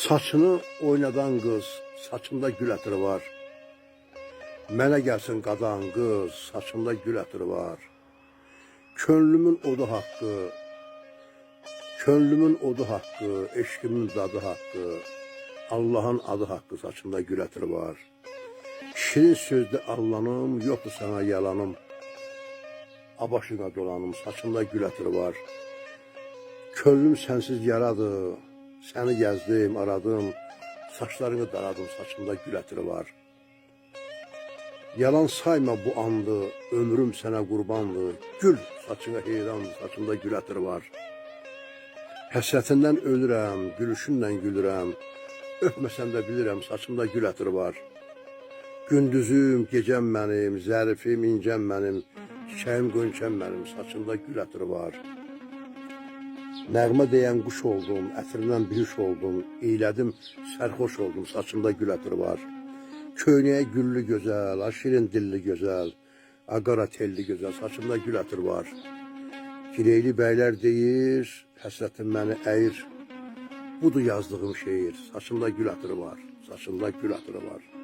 Saçını oynadan qız, saçında gül ətri var. Mənə gəlsin qadan qız, saçında gül ətri var. Könlümün odu haqqı, könlümün odu haqqı, eşqimin dadı haqqı, Allah'ın adı haqqı, saçında gül ətri var. Şirin sözdə allanım, yoxdur sana yalanım. Abaşına dolanım, saçında gül ətri var. Könlüm sənsiz yaradı, səni gəzdim, aradım, saçlarını daradım, saçında gül ətri var. Yalan sayma bu andı, ömrüm sənə qurbandı, gül saçına heyrandı, saçında gül ətri var. Həsrətindən ölürəm, gülüşünlə gülürəm, öpməsən də bilirəm, saçında gül ətri var. Gündüzüm, gecəm mənim, zərifim, incəm mənim, çiçəyim, qönçəm mənim, saçında gül ətri var. Nəğmə deyən quş oldum, ətrindən bir oldum, iylədim, sərxoş oldum, saçımda gül ətri var. Köynəyə güllü gözəl, şirin dilli gözəl, qara telli gözəl, saçımda gül ətri var. Gireyli bəylər deyir, həsrətim məni əyir, budur yazdığım şeir, saçımda gül ətri var, saçımda gül ətri var.